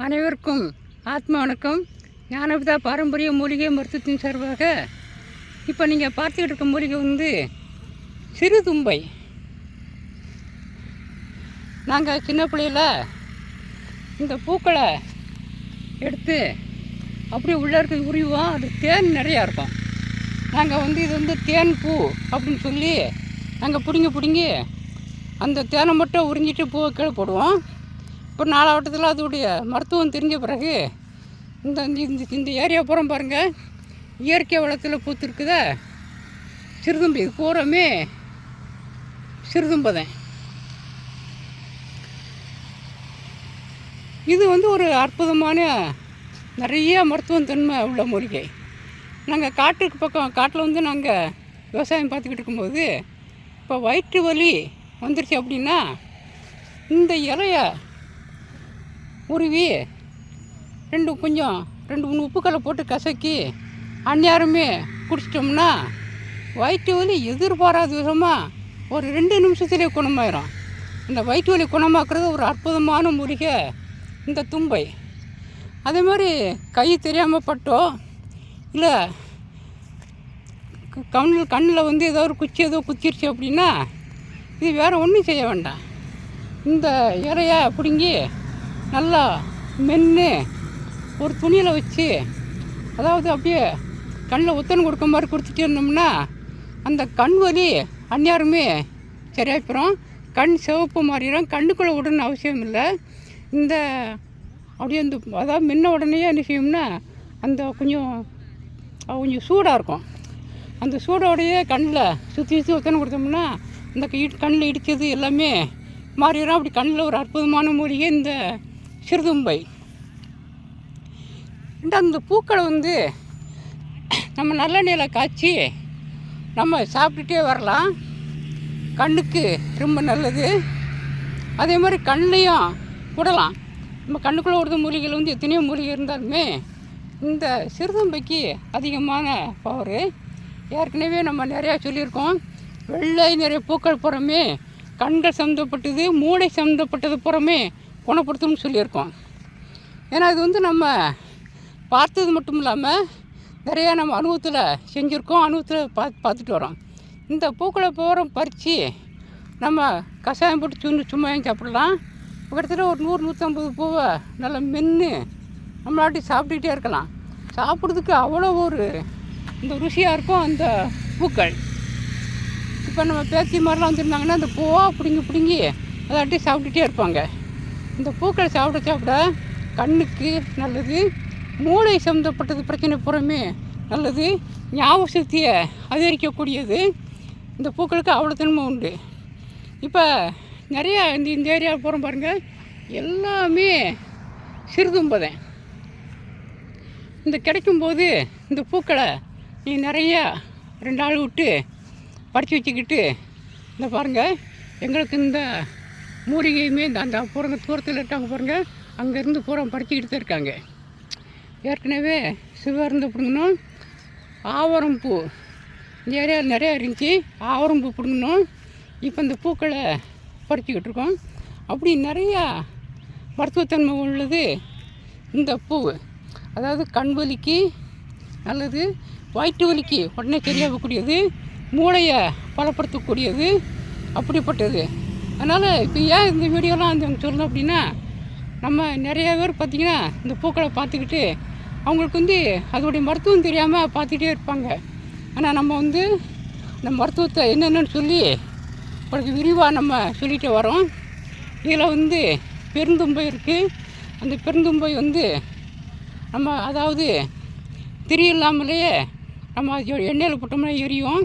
அனைவருக்கும் ஆத்ம வணக்கம். ஞானபிதா பாரம்பரிய மூலிகை மருத்துவத்தின் சார்பாக இப்போ நீங்கள் பார்த்துக்கிட்டு இருக்க மூலிகை சிறு தும்பை. நாங்கள் சின்ன பிள்ளையில் இந்த பூக்களை எடுத்து அப்படியே உள்ளே இருக்கிறது உரிவோம். அது தேன் நிறையா இருக்கும். நாங்கள் இது தேன் பூ அப்படின்னு சொல்லி நாங்கள் பிடுங்கி அந்த தேனை மட்டும் உறிஞ்சிட்டு பூவை கீழே போடுவோம். இப்போ நாளாவட்டத்தில் அதோடைய மருத்துவம் தெரிஞ்ச பிறகு இந்த ஏரியா பூரம் பாருங்கள், இயற்கை வளத்தில் பூத்துருக்குத சிறுதும்பை. இது பூரமே சிறுதும்பை தான். இது ஒரு அற்புதமான நிறைய மருத்துவம் தன்மை உள்ள மூலிகை. நாங்கள் காட்டில் நாங்கள் விவசாயம் பார்த்துக்கிட்டு இருக்கும்போது இப்போ வயிற்று வலி வந்துருச்சு அப்படின்னா இந்த இலையை உருவி ரெண்டு மூணு உப்புக்களை போட்டு கசக்கி அந்நேரமே குடிச்சிட்டோம்னா வயிற்று வலி எதிர்பாராத விதமாக ஒரு 2 நிமிஷத்துலேயே குணமாயிரும். இந்த வயிற்று வலி குணமாக்குறது ஒரு அற்புதமான மூலிகை இந்த தும்பை. அதே மாதிரி கை தெரியாமல் பட்டோ இல்லை கண்ணில் ஏதோ ஒரு குச்சி குத்திருச்சு அப்படின்னா இது வேறு ஒன்றும் செய்ய வேண்டாம். இந்த இலையை பிடுங்கி நல்லா மென்று ஒரு துணியில் வச்சு, அதாவது அப்படியே கண்ணில் உத்தன் கொடுக்க மாதிரி கொடுத்துட்டே இருந்தோம்னா அந்த கண் வலி அந்நேரமே சரியாயிப்போம். கண் சிவப்பு மாறிடும். கண்ணுக்குள்ளே விடணும்னு அவசியம் இல்லை. இந்த அப்படியே அதாவது முன்ன உடனே என்ன செய்யும்னா அந்த கொஞ்சம் சூடாக இருக்கும். அந்த சூடோடையே கண்ணில் சுற்றி உத்தனை கொடுத்தோம்னா அந்த கண்ணில் இடித்தது எல்லாமே மாறிடும். அப்படி கண்ணில் ஒரு அற்புதமான மூலிகை இந்த சிறுதும்பை. அந்த பூக்களை நம்ம நல்லெண்ணெயில் காய்ச்சி நம்ம சாப்பிட்டுட்டே வரலாம். கண்ணுக்கு ரொம்ப நல்லது. அதே மாதிரி கண்ணையும் விடலாம். நம்ம கண்ணுக்குள்ளே விடுற மூலிகைகள் எத்தனையோ மூலிகை இருந்தாலுமே இந்த சிறுதும்பைக்கு அதிகமான பவர். ஏற்கனவே நம்ம நிறையா சொல்லியிருக்கோம். வெள்ளை நிறைய பூக்கள் புறமே கண்கள் சம்மந்தப்பட்டது, மூளை சம்மந்தப்பட்டது புறமே குணப்படுத்தும்னு சொல்லியிருக்கோம். ஏன்னா இது நம்ம பார்த்தது மட்டும் இல்லாமல் நிறையா நம்ம அனுபவத்தில் செஞ்சுருக்கோம். அனுபவத்தில் பார்த்துட்டு வரோம். இந்த பூக்களை பூரம் பறித்து நம்ம கஷாயம் போட்டு சும்மா சாப்பிடலாம். கிட்டத்தட்ட ஒரு 100-150 பூவை நல்லா மென்று நம்மளாட்டி சாப்பிட்டுக்கிட்டே இருக்கலாம். சாப்பிட்றதுக்கு அவ்வளோ ஒரு ருசியாக இருக்கும் அந்த பூக்கள். இப்போ நம்ம பேத்தி மாதிரிலாம் வந்துருந்தாங்கன்னா அந்த பூவாக பிடுங்கி அதாட்டி சாப்பிட்டுட்டே இருப்பாங்க. இந்த பூக்களை சாப்பிட கண்ணுக்கு நல்லது, மூளை சம்மந்தப்பட்டது பிரச்சனை புறமே நல்லது, ஞாபக சக்தியை அதிகரிக்கக்கூடியது. இந்த பூக்களுக்கு அவ்வளோ தன்மை உண்டு. இப்போ நிறையா இந்த ஏரியாவில் போகிறோம் பாருங்கள், எல்லாமே சிறுதும்பை தான். இந்த கிடைக்கும்போது இந்த பூக்களை நீ நிறையா 2 ஆள் விட்டு பறித்து வச்சுக்கிட்டு இந்த பாருங்கள், எங்களுக்கு இந்த மூலிகையுமே அந்த தூரத்தில் இருக்காங்க பாருங்கள், அங்கேருந்து பூரா பறிச்சுக்கிட்டு தான் இருக்காங்க. ஏற்கனவே சிவருந்து பிடுங்கணும். ஆவரம் பூ இந்த ஏரியாவில் நிறையா இருந்துச்சு. ஆவரம் பூ பிடுங்கணும். இப்போ இந்த பூக்களை பறிச்சுக்கிட்டு இருக்கோம். அப்படி நிறையா மருத்துவத்தன்மை உள்ளது இந்த பூ. அதாவது கண் வலிக்கு நல்லது, வயிற்று வலிக்கு உடனே சரியாகக்கூடியது, மூளையை பலப்படுத்தக்கூடியது, அப்படிப்பட்டது. அதனால் இப்போ ஏன் இந்த வீடியோலாம் சொல்லணும் அப்படின்னா, நம்ம நிறையா பேர் பார்த்திங்கன்னா இந்த பூக்களை பார்த்துக்கிட்டு அவங்களுக்கு அதோடைய மருத்துவம் தெரியாமல் பார்த்துட்டே இருப்பாங்க. ஆனால் நம்ம இந்த மருத்துவத்தை என்னென்னு சொல்லி உங்களுக்கு விரிவாக நம்ம சொல்லிட்டு வரோம். இதில் பெருந்தும்பை இருக்குது. அந்த பெருந்தும்பை நம்ம அதாவது திரி இல்லாமலேயே நம்ம எண்ணெயில் போட்டோம்னா எரியும்.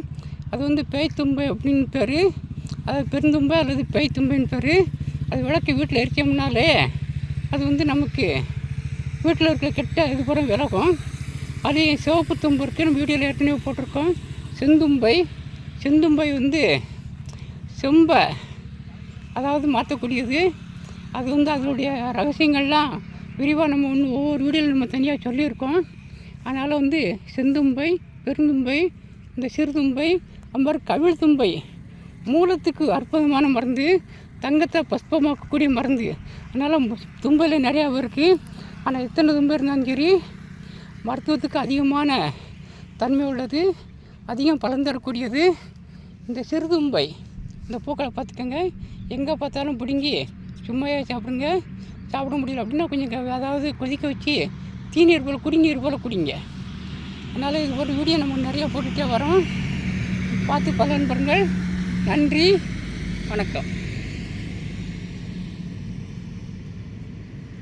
அது பேய்த்தும்பை அப்படின்னு பேர். அது பெருந்தும்பை அல்லது பேய்த்தும்பைன்னு பேர். அது விளக்கு வீட்டில் எரிச்சோம்னாலே அது நமக்கு வீட்டில் இருக்க கெட்ட இது பூரா விலகும். அது சிவப்பு தும்பு இருக்குது. நம்ம வீடியோவில் ஏற்கனவே போட்டிருக்கோம். செந்தும்பை செம்பை அதாவது மாற்றக்கூடியது. அது அதனுடைய ரகசியங்கள்லாம் விரிவாக நம்ம ஒவ்வொரு வீடியோவில் நம்ம தனியாக சொல்லியிருக்கோம். அதனால் செந்தும்பை, பெருந்தும்பை, இந்த சிறுதும்பை, அம்பாறு கவிழ் தும்பை மூலத்துக்கு அற்புதமான மருந்து, தங்கத்தை பஸ்பமாக்கக்கூடிய மருந்து. அதனால் தும்பையில் நிறையா இருக்குது. ஆனால் எத்தனை தும்பு இருந்தாலும் சரி மருத்துவத்துக்கு அதிகமான தன்மை உள்ளது, அதிகம் பலன் தரக்கூடியது இந்த சிறுதும்பை. இந்த பூக்களை பார்த்துக்கோங்க, எங்கே பார்த்தாலும் பிடுங்கி சும்மாவே சாப்பிடுங்க. சாப்பிட முடியல அப்படின்னா கொஞ்சம் அதாவது கொதிக்க வச்சு தீநீர் போல் குடிநீர் போல் குடிங்க. அதனால் இது ஒரு வீடியோ நம்ம நிறையா போட்டுகிட்டே வரோம். பார்த்து பலன் பெறுங்கள். நன்றி, வணக்கம்.